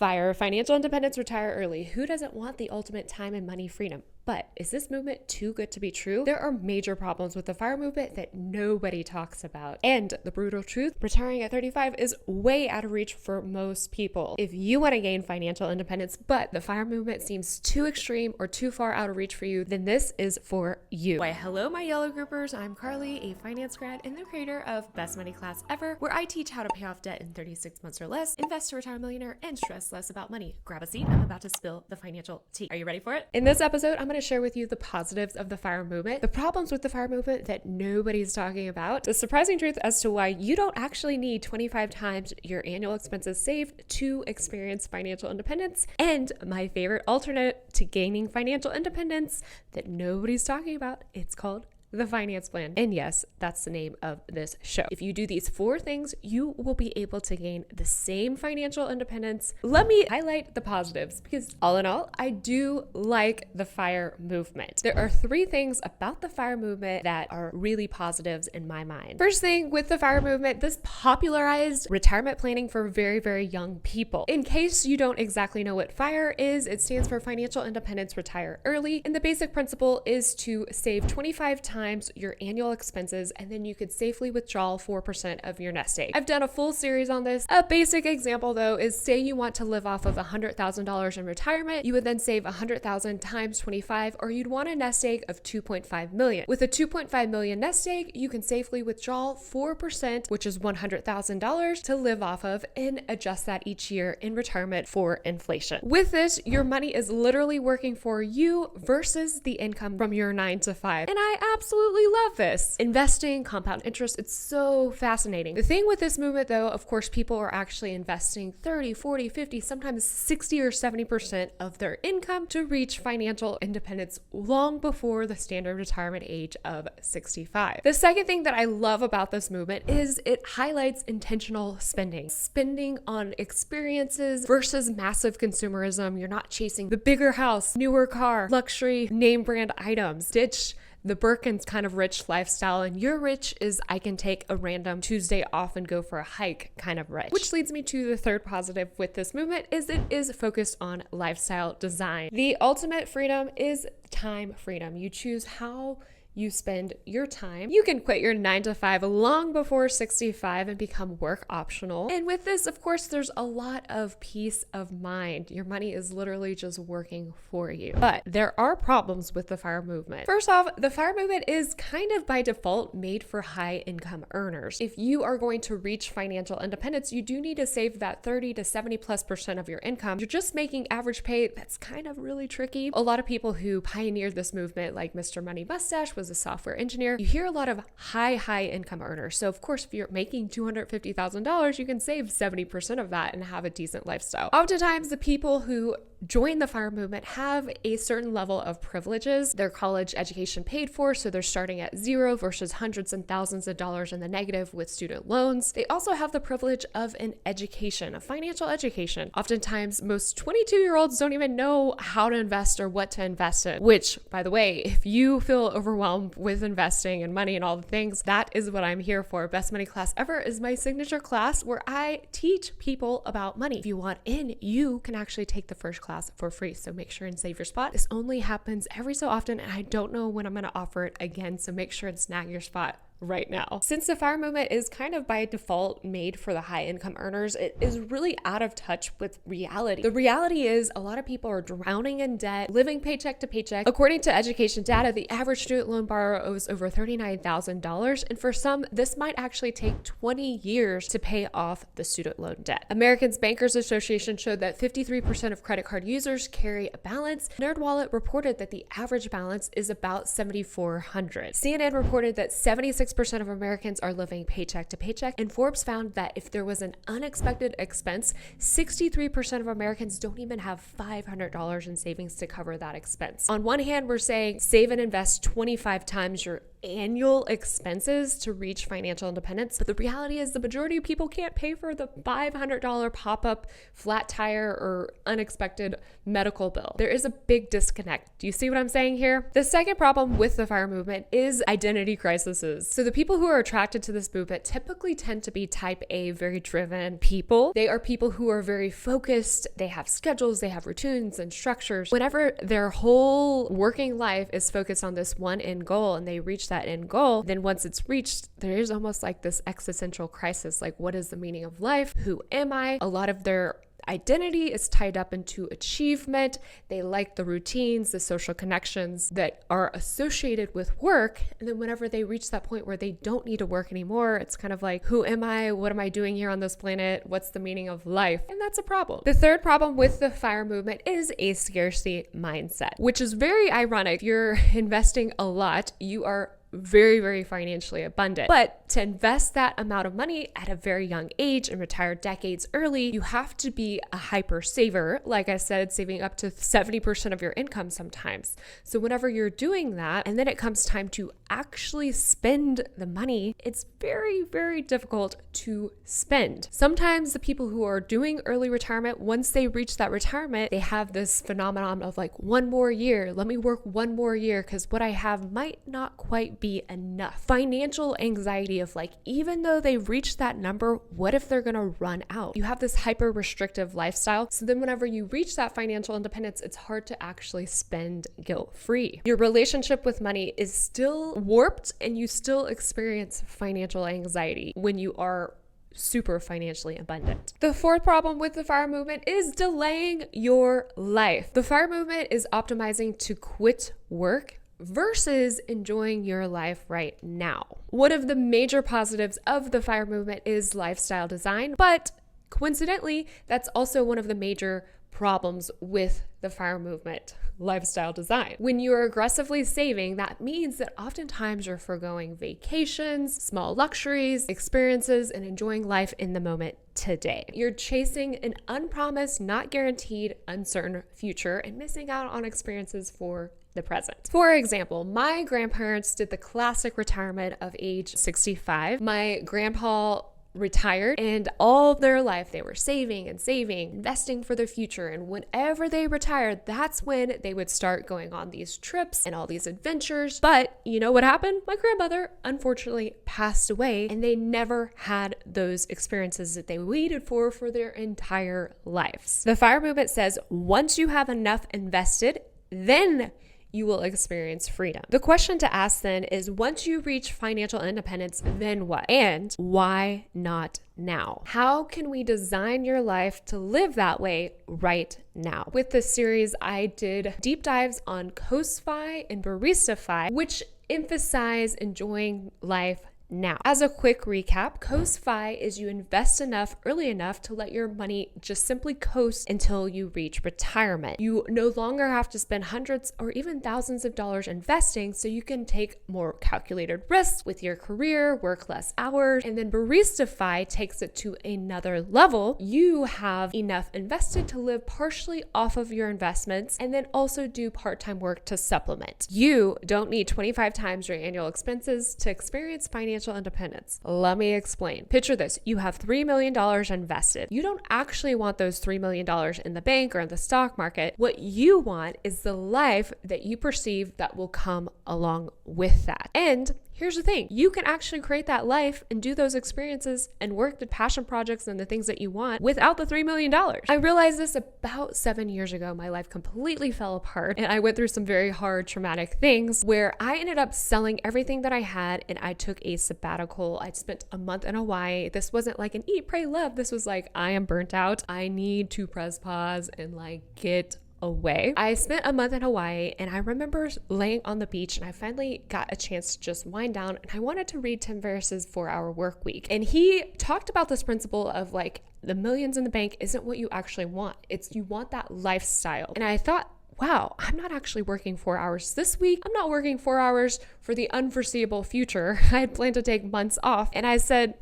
FIRE, financial independence, retire early. Who doesn't want the ultimate time and money freedom? But is this movement too good to be true? There are major problems with the FIRE movement that nobody talks about. And the brutal truth, retiring at 35 is way out of reach for most people. If you want to gain financial independence, but the FIRE movement seems too extreme or too far out of reach for you, then this is for you. Why, hello, my yellow groupers. I'm Carly, a finance grad and the creator of Best Money Class Ever, where I teach how to pay off debt in 36 months or less, invest to retire a millionaire, and stress less about money. Grab a seat. I'm about to spill the financial tea. Are you ready for it? In this episode, I'm going to share with you the positives of the FIRE movement, the problems with the FIRE movement that nobody's talking about, the surprising truth as to why you don't actually need 25 times your annual expenses saved to experience financial independence, and my favorite alternate to gaining financial independence that nobody's talking about. It's called the finance plan. And yes, that's the name of this show. If you do these 4 things, you will be able to gain the same financial independence. Let me highlight the positives because all in all, I do like the FIRE movement. There are 3 things about the FIRE movement that are really positives in my mind. First thing with the FIRE movement, this popularized retirement planning for very, very young people. In case you don't exactly know what FIRE is, it stands for Financial Independence Retire Early. And the basic principle is to save 25 times your annual expenses, and then you could safely withdraw 4% of your nest egg. I've done a full series on this. A basic example though is, say you want to live off of $100,000 in retirement, you would then save 100,000 times 25, or you'd want a nest egg of 2.5 million. With a 2.5 million nest egg, you can safely withdraw 4%, which is $100,000 to live off of, and adjust that each year in retirement for inflation. With this, your money is literally working for you versus the income from your 9 to 5. And I absolutely love this. Investing, compound interest, it's so fascinating. The thing with this movement though, of course, people are actually investing 30, 40, 50, sometimes 60 or 70% of their income to reach financial independence long before the standard retirement age of 65. The second thing that I love about this movement is it highlights intentional spending. Spending on experiences versus massive consumerism. You're not chasing the bigger house, newer car, luxury, name brand items. Ditch the Birkin's kind of rich lifestyle, and your rich is I can take a random Tuesday off and go for a hike kind of rich. Which leads me to the third positive with this movement is it is focused on lifestyle design. The ultimate freedom is time freedom. You choose how you spend your time. You can quit your 9 to 5 long before 65 and become work optional. And with this, of course, there's a lot of peace of mind. Your money is literally just working for you. But there are problems with the FIRE movement. First off, the FIRE movement is kind of by default made for high income earners. If you are going to reach financial independence, you do need to save that 30 to 70+% of your income. You're just making average pay. That's kind of really tricky. A lot of people who pioneered this movement, like Mr. Money Mustache, was a software engineer. You hear a lot of high income earners. So of course, if you're making $250,000, you can save 70% of that and have a decent lifestyle. Oftentimes, the people who join the FIRE movement have a certain level of privileges. Their college education paid for, so they're starting at 0 versus hundreds and thousands of dollars in the negative with student loans. They also have the privilege of an education, a financial education. Oftentimes, most 22-year-olds don't even know how to invest or what to invest in, which, by the way, if you feel overwhelmed with investing and money and all the things, that is what I'm here for. Best Money Class Ever is my signature class where I teach people about money. If you want in, you can actually take the first class for free. So make sure and save your spot. This only happens every so often, and I don't know when I'm going to offer it again. So make sure and snag your spot right now. Since the FIRE movement is kind of by default made for the high income earners, it is really out of touch with reality. The reality is a lot of people are drowning in debt, living paycheck to paycheck. According to education data, the average student loan borrower owes over $39,000. And for some, this might actually take 20 years to pay off the student loan debt. Americans Bankers Association showed that 53% of credit card users carry a balance. NerdWallet reported that the average balance is about $7,400. CNN reported that 76% of Americans are living paycheck to paycheck, and Forbes found that if there was an unexpected expense, 63% of Americans don't even have $500 in savings to cover that expense. On one hand, we're saying save and invest 25 times your annual expenses to reach financial independence. But the reality is the majority of people can't pay for the $500 pop-up flat tire or unexpected medical bill. There is a big disconnect. Do you see what I'm saying here? The second problem with the FIRE movement is identity crises. So the people who are attracted to this movement typically tend to be type A, very driven people. They are people who are very focused. They have schedules, they have routines and structures. Whenever their whole working life is focused on this one end goal and they reach that end goal, then once it's reached, there is almost like this existential crisis. Like, what is the meaning of life? Who am I? A lot of their identity is tied up into achievement. They like the routines, the social connections that are associated with work. And then whenever they reach that point where they don't need to work anymore, it's kind of like, who am I? What am I doing here on this planet? What's the meaning of life? And that's a problem. The third problem with the FIRE movement is a scarcity mindset, which is very ironic. If you're investing a lot, you are very, very financially abundant. But to invest that amount of money at a very young age and retire decades early, you have to be a hyper saver. Like I said, saving up to 70% of your income sometimes. So whenever you're doing that, and then it comes time to actually spend the money, it's very, very difficult to spend. Sometimes the people who are doing early retirement, once they reach that retirement, they have this phenomenon of like, one more year, let me work one more year because what I have might not quite be enough. Financial anxiety of like, even though they reach that number, what if they're gonna run out? You have this hyper restrictive lifestyle. So then whenever you reach that financial independence, it's hard to actually spend guilt-free. Your relationship with money is still warped and you still experience financial anxiety when you are super financially abundant. The fourth problem with the FIRE movement is delaying your life. The FIRE movement is optimizing to quit work versus enjoying your life right now. One of the major positives of the FIRE movement is lifestyle design, but coincidentally, that's also one of the major problems with the FIRE movement, lifestyle design. When you're aggressively saving, that means that oftentimes you're forgoing vacations, small luxuries, experiences, and enjoying life in the moment today. You're chasing an unpromised, not guaranteed, uncertain future and missing out on experiences for the present. For example, my grandparents did the classic retirement of age 65. My grandpa retired and all their life they were saving and saving, investing for their future. And whenever they retired, that's when they would start going on these trips and all these adventures. But you know what happened? My grandmother unfortunately passed away and they never had those experiences that they waited for their entire lives. The FIRE movement says once you have enough invested, then you will experience freedom. The question to ask then is, once you reach financial independence, then what? And why not now? How can we design your life to live that way right now? With this series, I did deep dives on Coast-Fi and Barista-Fi, which emphasize enjoying life now. As a quick recap, Coast-Fi is you invest enough early enough to let your money just simply coast until you reach retirement. You no longer have to spend hundreds or even thousands of dollars investing, so you can take more calculated risks with your career, work less hours. And then Barista-Fi takes it to another level. You have enough invested to live partially off of your investments and then also do part-time work to supplement. You don't need 25 times your annual expenses to experience financial independence. Let me explain. Picture this. You have $3 million invested. You don't actually want those $3 million in the bank or in the stock market. What you want is the life that you perceive that will come along with that. And here's the thing. You can actually create that life and do those experiences and work the passion projects and the things that you want without the $3 million. I realized this about 7 years ago. My life completely fell apart and I went through some very hard, traumatic things where I ended up selling everything that I had and I took a sabbatical. I spent a month in Hawaii. This wasn't like an eat, pray, love. This was like, I am burnt out. I need to press pause and like get away. I spent a month in Hawaii and I remember laying on the beach and I finally got a chance to just wind down and I wanted to read Tim Ferriss's 4-Hour Work Week. And he talked about this principle of like the millions in the bank isn't what you actually want. It's you want that lifestyle. And I thought, wow, I'm not actually working 4 hours this week. I'm not working 4 hours for the unforeseeable future. I had planned to take months off. And I said,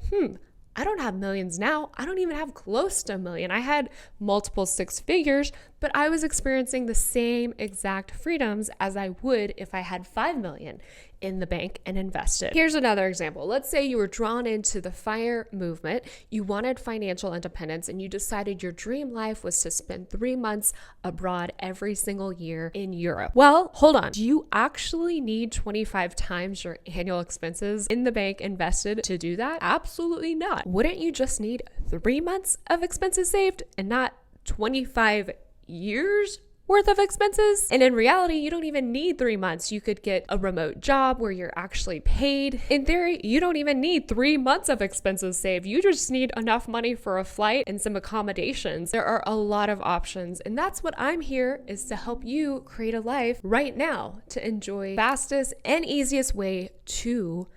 I don't have millions now. I don't even have close to $1 million. I had multiple 6 figures, but I was experiencing the same exact freedoms as I would if I had 5 million. in the bank and invested. Here's another example. Let's say you were drawn into the FIRE movement, you wanted financial independence, and you decided your dream life was to spend 3 months abroad every single year in Europe. Well, hold on. Do you actually need 25 times your annual expenses in the bank invested to do that? Absolutely not. Wouldn't you just need 3 months of expenses saved and not 25 years worth of expenses? And in reality, you don't even need 3 months. You could get a remote job where you're actually paid. In theory, you don't even need 3 months of expenses saved. You just need enough money for a flight and some accommodations. There are a lot of options, and that's what I'm here is to help you create a life right now to enjoy fastest and easiest way to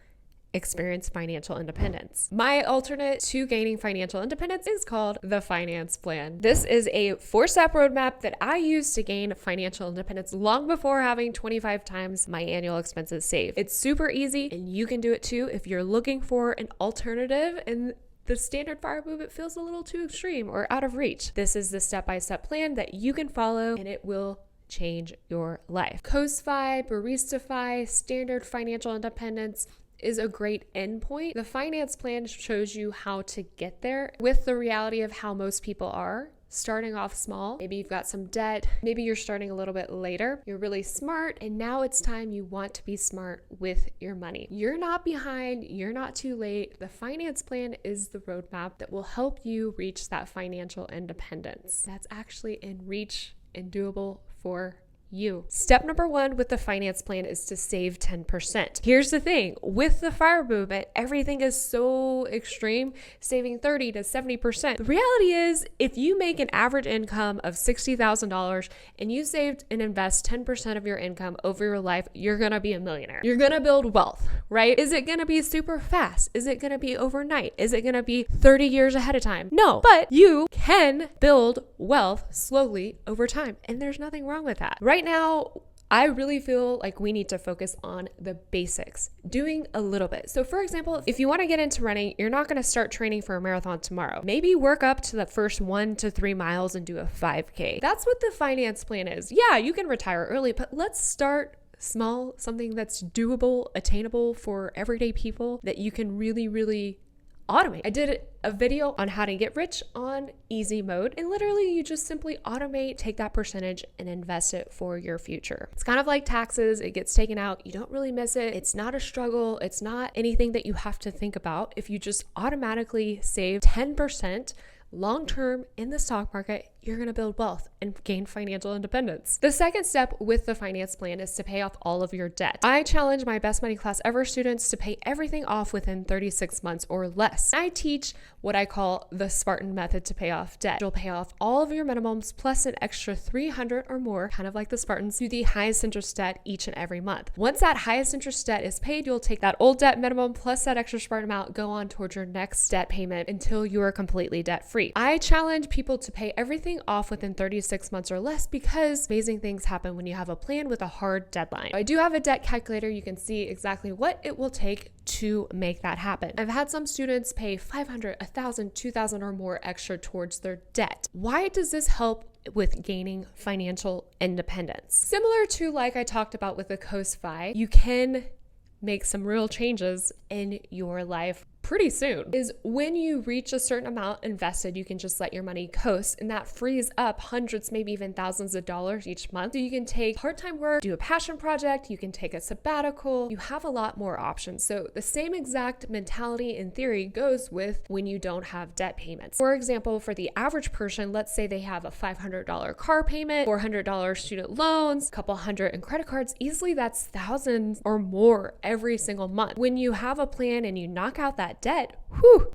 experience financial independence. My alternate to gaining financial independence is called the finance plan. This is a 4-step roadmap that I use to gain financial independence long before having 25 times my annual expenses saved. It's super easy and you can do it too if you're looking for an alternative and the standard FIRE movement feels a little too extreme or out of reach. This is the step-by-step plan that you can follow and it will change your life. COSFI, BaristaFi, standard financial independence is a great endpoint. The finance plan shows you how to get there with the reality of how most people are. Starting off small, maybe you've got some debt, maybe you're starting a little bit later, you're really smart, and now it's time you want to be smart with your money. You're not behind, you're not too late. The finance plan is the roadmap that will help you reach that financial independence. That's actually in reach and doable for you. Step number 1 with the finance plan is to save 10%. Here's the thing, with the FIRE movement, everything is so extreme, saving 30 to 70%. The reality is, if you make an average income of $60,000 and you saved and invest 10% of your income over your life, you're gonna be a millionaire. You're gonna build wealth, right? Is it gonna be super fast? Is it gonna be overnight? Is it gonna be 30 years ahead of time? No, but you can build wealth slowly over time, and there's nothing wrong with that. Right now, I really feel like we need to focus on the basics, doing a little bit. So for example, if you want to get into running, you're not going to start training for a marathon tomorrow. Maybe work up to the first 1 to 3 miles and do a 5K. That's what the finance plan is. Yeah, you can retire early, but let's start small, something that's doable, attainable for everyday people that you can really automate. I did a video on how to get rich on easy mode, and literally you just simply automate, take that percentage and invest it for your future. It's kind of like taxes. It gets taken out. You don't really miss it. It's not a struggle. It's not anything that you have to think about. If you just automatically save 10% long-term in the stock market, you're going to build wealth and gain financial independence. The second step with the finance plan is to pay off all of your debt. I challenge my best money class ever students to pay everything off within 36 months or less. I teach what I call the Spartan method to pay off debt. You'll pay off all of your minimums plus an extra 300 or more, kind of like the Spartans, to the highest interest debt each and every month. Once that highest interest debt is paid, you'll take that old debt minimum plus that extra Spartan amount, go on towards your next debt payment until you are completely debt free. I challenge people to pay everything off within 36 months or less because amazing things happen when you have a plan with a hard deadline. I do have a debt calculator. You can see exactly what it will take to make that happen. I've had some students pay $500, $1,000, $2,000 or more extra towards their debt. Why does this help with gaining financial independence? Similar to like I talked about with the COSFI, you can make some real changes in your life pretty soon. Is when you reach a certain amount invested, you can just let your money coast, and that frees up hundreds, maybe even thousands of dollars each month. So you can take part-time work, do a passion project, you can take a sabbatical. You have a lot more options. So the same exact mentality in theory goes with when you don't have debt payments. For example, for the average person, let's say they have a $500 car payment, $400 student loans, a couple hundred in credit cards. Easily that's thousands or more every single month. When you have a plan and you knock out that debt,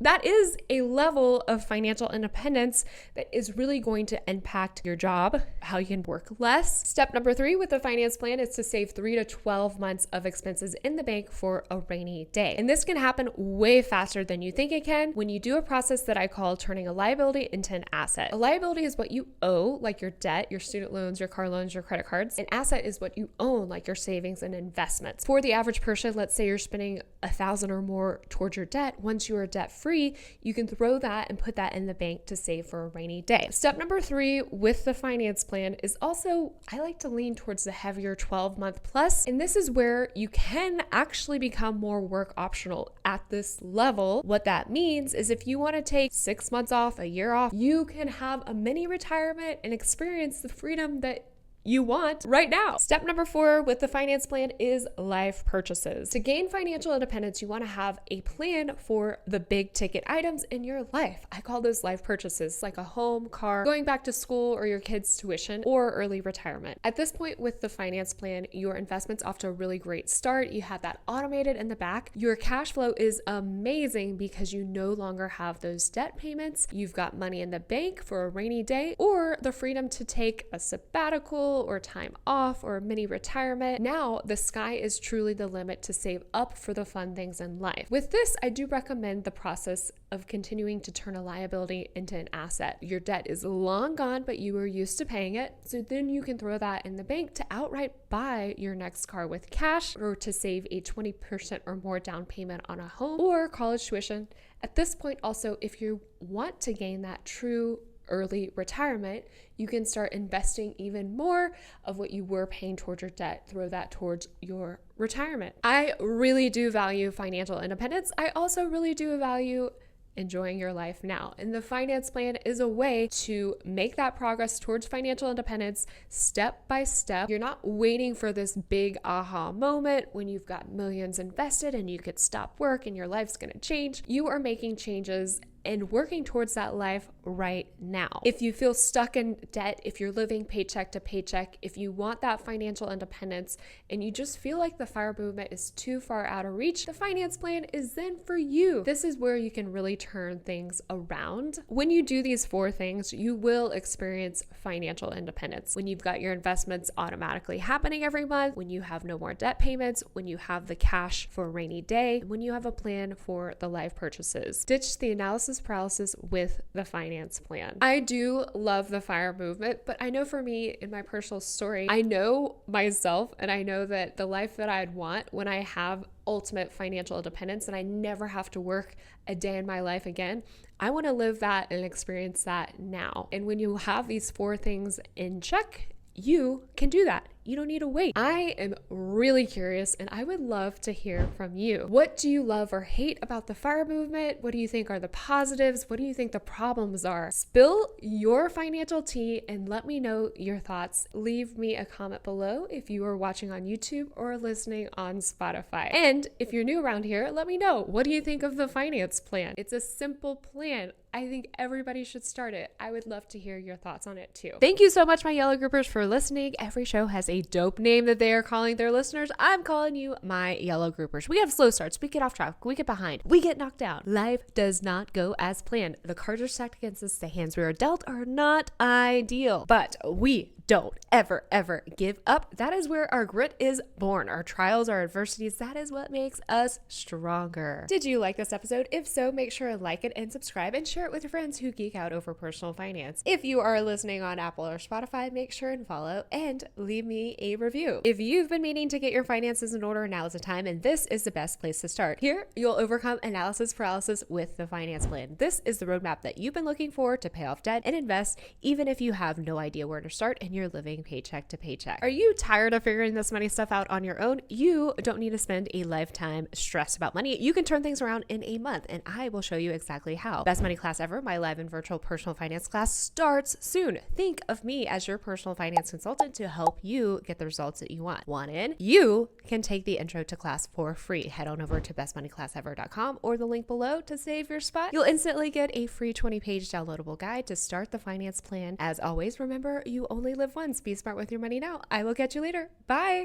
that is a level of financial independence that is really going to impact your job, how you can work less. Step number 3 with the finance plan is to save 3 to 12 months of expenses in the bank for a rainy day. And this can happen way faster than you think it can when you do a process that I call turning a liability into an asset. A liability is what you owe, like your debt, your student loans, your car loans, your credit cards. An asset is what you own, like your savings and investments. For the average person, let's say you're spending $1,000 or more towards your debt. debt, once you are debt free, you can throw that and put that in the bank to save for a rainy day. Step number 3 with the finance plan is also, I like to lean towards the heavier 12-month plus. And this is where you can actually become more work optional at this level. What that means is if you want to take 6 months off, a year off, you can have a mini retirement and experience the freedom that you want right now. Step number 4 with the finance plan is life purchases. To gain financial independence, you want to have a plan for the big ticket items in your life. I call those life purchases, like a home, car, going back to school, or your kids' tuition, or early retirement. At this point with the finance plan, your investment's off to a really great start. You have that automated in the back. Your cash flow is amazing because you no longer have those debt payments. You've got money in the bank for a rainy day, or the freedom to take a sabbatical or time off or mini retirement. Now the sky is truly the limit to save up for the fun things in life. With this, I do recommend the process of continuing to turn a liability into an asset. Your debt is long gone, but you were used to paying it. So then you can throw that in the bank to outright buy your next car with cash, or to save a 20% or more down payment on a home or college tuition. At this point also, if you want to gain that true early retirement, you can start investing even more of what you were paying towards your debt, throw that towards your retirement. I really do value financial independence. I also really do value enjoying your life now. And the finance plan is a way to make that progress towards financial independence step by step. You're not waiting for this big aha moment when you've got millions invested and you could stop work and your life's going to change. You are making changes and working towards that life right now. If you feel stuck in debt, if you're living paycheck to paycheck, if you want that financial independence and you just feel like the FIRE movement is too far out of reach, the finance plan is then for you. This is where you can really turn things around. When you do these 4 things, you will experience financial independence. When you've got your investments automatically happening every month, when you have no more debt payments, when you have the cash for a rainy day, when you have a plan for the life purchases. Ditch the analysis paralysis with the finance plan. I do love the FIRE movement, but I know for me, in my personal story, I know myself and I know that the life that I'd want when I have ultimate financial independence and I never have to work a day in my life again, I want to live that and experience that now. And when you have these 4 things in check, you can do that. You don't need to wait. I am really curious and I would love to hear from you. What do you love or hate about the FIRE movement? What do you think are the positives? What do you think the problems are? Spill your financial tea and let me know your thoughts. Leave me a comment below if you are watching on YouTube or listening on Spotify. And if you're new around here, let me know. What do you think of the finance plan? It's a simple plan. I think everybody should start it. I would love to hear your thoughts on it too. Thank you so much, my yellow groupers, for listening. Every show has a dope name that they are calling their listeners. I'm calling you my yellow groupers. We have slow starts. We get off track. We get behind. We get knocked down. Life does not go as planned. The cards are stacked against us. The hands we are dealt are not ideal, but we don't ever give up. That is where our grit is born. Our trials, our adversities, that is what makes us stronger. Did you like this episode? If so, make sure to like it and subscribe and share it with your friends who geek out over personal finance. If you are listening on Apple or Spotify, make sure and follow and leave me a review. If you've been meaning to get your finances in order, now is the time, and this is the best place to start. Here, you'll overcome analysis paralysis with the finance plan. This is the roadmap that you've been looking for to pay off debt and invest, even if you have no idea where to start and you're living paycheck to paycheck. Are you tired of figuring this money stuff out on your own? You don't need to spend a lifetime stressed about money. You can turn things around in a month, and I will show you exactly how. Best Money Class Ever, my live and virtual personal finance class, starts soon. Think of me as your personal finance consultant to help you get the results that you want. Want in? You can take the intro to class for free. Head on over to bestmoneyclassever.com or the link below to save your spot. You'll instantly get a free 20-page downloadable guide to start the finance plan. As always, remember, you only live once. Be smart with your money now. I will catch you later. Bye.